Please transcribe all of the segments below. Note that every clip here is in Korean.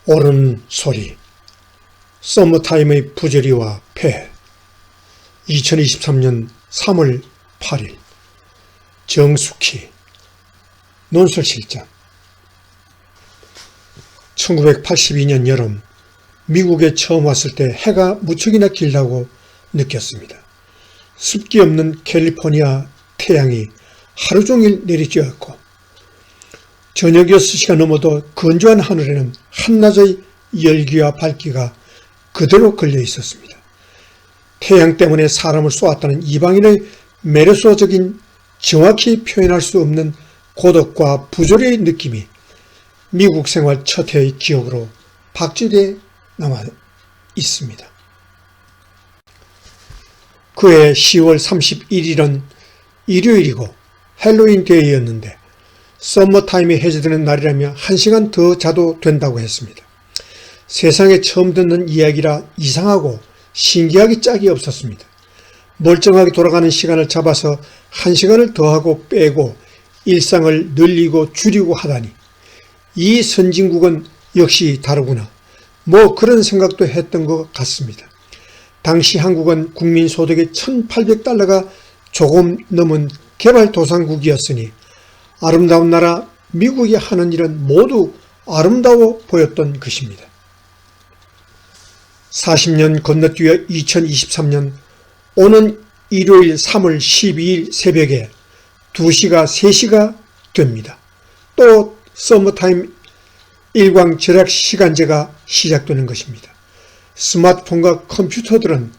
옳은 소리, 서머타임의 부조리와 폐해. 2023년 3월 8일 정숙희 논설실장. 1982년 여름 미국에 처음 왔을 때 해가 무척이나 길다고 느꼈습니다. 습기 없는 캘리포니아 태양이 하루 종일 내리쬐었고 저녁 6시가 넘어도 건조한 하늘에는 한낮의 열기와 밝기가 그대로 걸려 있었습니다. 태양 때문에 사람을 쏘았다는 이방인의 메르소적인 정확히 표현할 수 없는 고독과 부조리의 느낌이 미국 생활 첫 해의 기억으로 박제되어 남아 있습니다. 그해 10월 31일은 일요일이고 헬로윈 데이였는데 서머타임이 해제되는 날이라며 1시간 더 자도 된다고 했습니다. 세상에 처음 듣는 이야기라 이상하고 신기하기 짝이 없었습니다. 멀쩡하게 돌아가는 시간을 잡아서 1시간을 더하고 빼고 일상을 늘리고 줄이고 하다니 이 선진국은 역시 다르구나. 뭐 그런 생각도 했던 것 같습니다. 당시 한국은 국민소득의 1,800달러가 조금 넘은 개발도상국이었으니 아름다운 나라 미국이 하는 일은 모두 아름다워 보였던 것입니다. 40년 건너뛰어 2023년 오는 일요일 3월 12일 새벽에 2시가 3시가 됩니다. 또 서머타임 일광 절약 시간제가 시작되는 것입니다. 스마트폰과 컴퓨터들은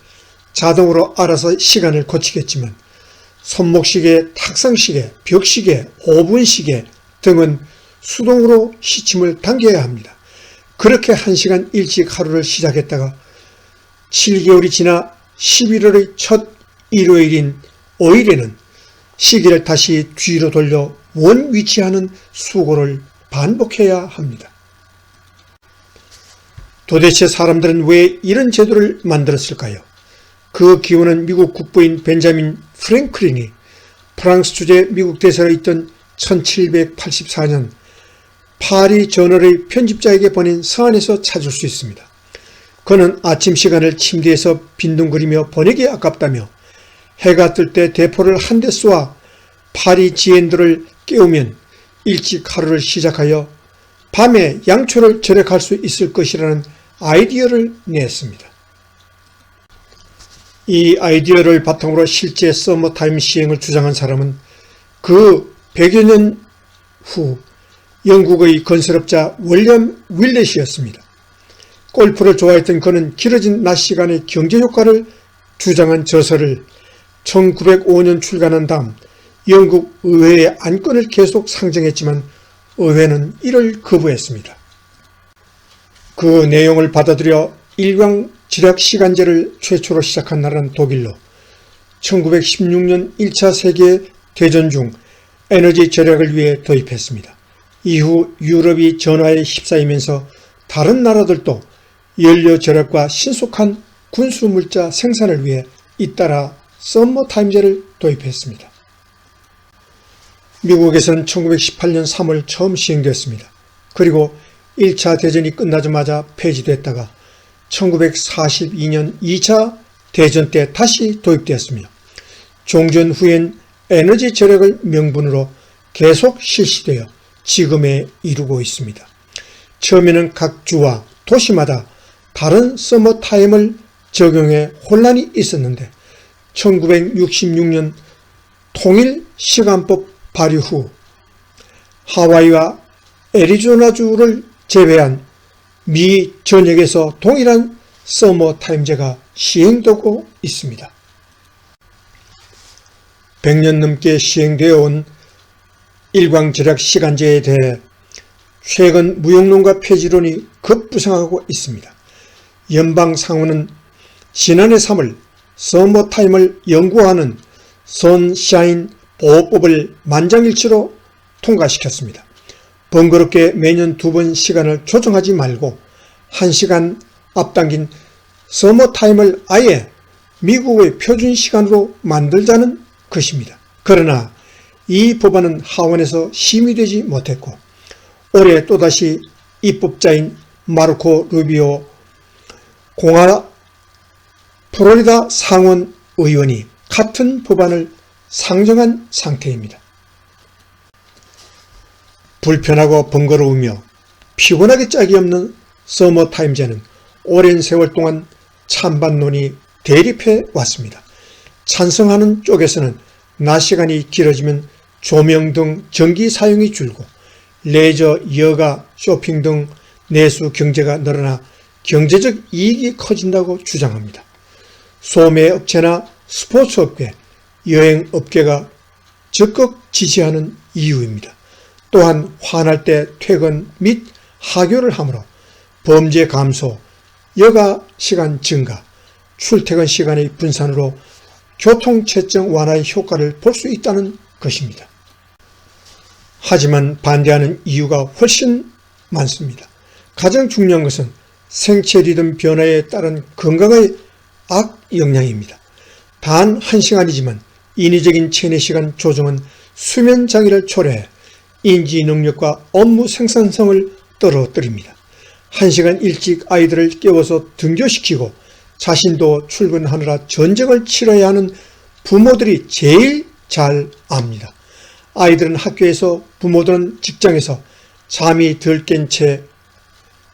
자동으로 알아서 시간을 고치겠지만 손목시계, 탁상시계, 벽시계, 오븐시계 등은 수동으로 시침을 당겨야 합니다. 그렇게 1시간 일찍 하루를 시작했다가 7개월이 지나 11월의 첫 일요일인 5일에는 시계를 다시 뒤로 돌려 원 위치하는 수고를 반복해야 합니다. 도대체 사람들은 왜 이런 제도를 만들었을까요? 그 기원은 미국 국부인 벤자민 프랭클린이 프랑스 주재 미국 대사로 있던 1784년 파리 저널의 편집자에게 보낸 서한에서 찾을 수 있습니다. 그는 아침 시간을 침대에서 빈둥거리며 보내기 아깝다며 해가 뜰 때 대포를 한 대 쏘아 파리 지엔들을 깨우면 일찍 하루를 시작하여 밤에 양초를 절약할 수 있을 것이라는 아이디어를 냈습니다. 이 아이디어를 바탕으로 실제 서머타임 시행을 주장한 사람은 그 100여 년 후 영국의 건설업자 월리엄 윌렛이었습니다. 골프를 좋아했던 그는 길어진 낮 시간의 경제효과를 주장한 저서를 1905년 출간한 다음 영국 의회의 안건을 계속 상정했지만 의회는 이를 거부했습니다. 그 내용을 받아들여 일광 절약 시간제를 최초로 시작한 나라는 독일로 1916년 1차 세계대전 중 에너지 절약을 위해 도입했습니다. 이후 유럽이 전화에 휩싸이면서 다른 나라들도 연료 절약과 신속한 군수물자 생산을 위해 잇따라 서머타임제를 도입했습니다. 미국에서는 1918년 3월 처음 시행됐습니다. 그리고 1차 대전이 끝나자마자 폐지됐다가 1942년 2차 대전 때 다시 도입되었으며 종전 후엔 에너지 절약을 명분으로 계속 실시되어 지금에 이르고 있습니다. 처음에는 각 주와 도시마다 다른 서머타임을 적용해 혼란이 있었는데 1966년 통일시간법 발의 후 하와이와 애리조나주를 제외한 미 전역에서 동일한 서머타임제가 시행되고 있습니다. 100년 넘게 시행되어 온 일광절약 시간제에 대해 최근 무역론과 폐지론이 급부상하고 있습니다. 연방상원은 지난해 3월 서머타임을 연구하는 선샤인 보호법을 만장일치로 통과시켰습니다. 번거롭게 매년 2번 시간을 조정하지 말고 1시간 앞당긴 서머타임을 아예 미국의 표준시간으로 만들자는 것입니다. 그러나 이 법안은 하원에서 심의되지 못했고 올해 또다시 입법자인 마르코 루비오 플로리다 상원 의원이 같은 법안을 상정한 상태입니다. 불편하고 번거로우며 피곤하기 짝이 없는 서머타임즈는 오랜 세월 동안 찬반론이 대립해 왔습니다. 찬성하는 쪽에서는 낮 시간이 길어지면 조명 등 전기 사용이 줄고 레저, 여가, 쇼핑 등 내수 경제가 늘어나 경제적 이익이 커진다고 주장합니다. 소매업체나 스포츠업계, 여행업계가 적극 지지하는 이유입니다. 또한 화날 때 퇴근 및 하교를 하므로 범죄 감소, 여가 시간 증가, 출퇴근 시간의 분산으로 교통체증 완화의 효과를 볼 수 있다는 것입니다. 하지만 반대하는 이유가 훨씬 많습니다. 가장 중요한 것은 생체 리듬 변화에 따른 건강의 악영향입니다. 단 1시간이지만 인위적인 체내 시간 조정은 수면 장애를 초래해 인지 능력과 업무 생산성을 떨어뜨립니다. 1시간 일찍 아이들을 깨워서 등교시키고 자신도 출근하느라 전쟁을 치러야 하는 부모들이 제일 잘 압니다. 아이들은 학교에서, 부모들은 직장에서 잠이 덜 깬 채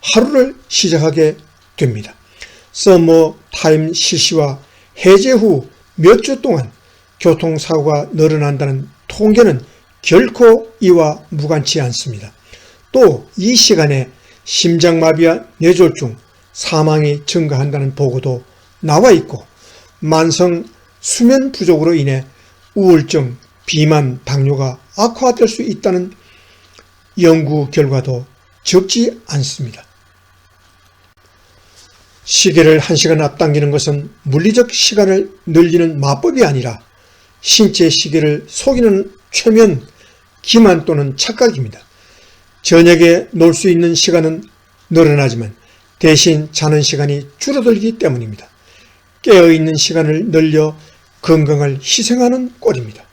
하루를 시작하게 됩니다. 서머 타임 실시와 해제 후 몇 주 동안 교통사고가 늘어난다는 통계는 결코 이와 무관치 않습니다. 또 이 시간에 심장마비와 뇌졸중, 사망이 증가한다는 보고도 나와 있고 만성 수면 부족으로 인해 우울증, 비만, 당뇨가 악화될 수 있다는 연구 결과도 적지 않습니다. 시계를 1시간 앞당기는 것은 물리적 시간을 늘리는 마법이 아니라 신체 시계를 속이는 최면, 기만 또는 착각입니다. 저녁에 놀 수 있는 시간은 늘어나지만 대신 자는 시간이 줄어들기 때문입니다. 깨어있는 시간을 늘려 건강을 희생하는 꼴입니다.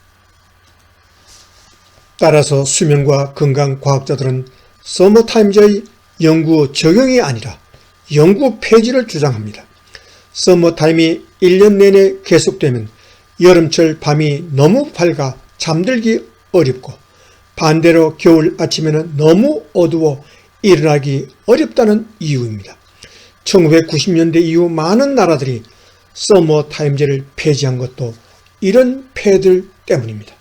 따라서 수면과 건강 과학자들은 서머타임즈의 연구 적용이 아니라 연구 폐지를 주장합니다. 서머타임이 1년 내내 계속되면 여름철 밤이 너무 밝아 잠들기 어렵고 반대로 겨울 아침에는 너무 어두워 일어나기 어렵다는 이유입니다. 1990년대 이후 많은 나라들이 서머타임제를 폐지한 것도 이런 폐해들 때문입니다.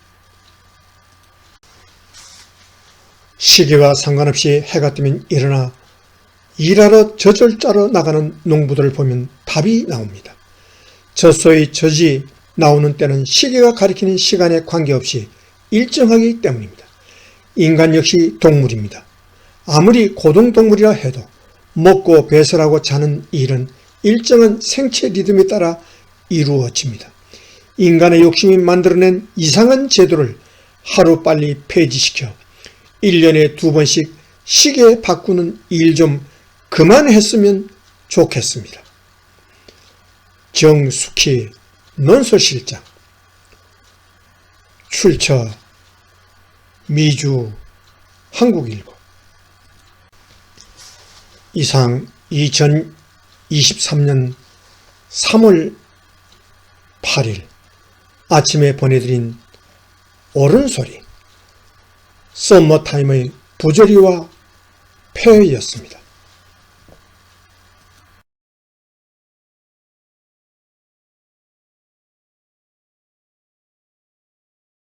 시계와 상관없이 해가 뜨면 일어나 일하러 젖을 짜러 나가는 농부들을 보면 답이 나옵니다. 젖소의 젖이 나오는 때는 시계가 가리키는 시간에 관계없이 일정하기 때문입니다. 인간 역시 동물입니다. 아무리 고등동물이라 해도 먹고 배설하고 자는 일은 일정한 생체 리듬에 따라 이루어집니다. 인간의 욕심이 만들어낸 이상한 제도를 하루빨리 폐지시켜 1년에 2번씩 시계 바꾸는 일 좀 그만했으면 좋겠습니다. 정숙희 논설실장, 출처 미주 한국일보. 이상 2023년 3월 8일 아침에 보내드린 옳은 소리 서머타임의 부조리와 폐해였습니다.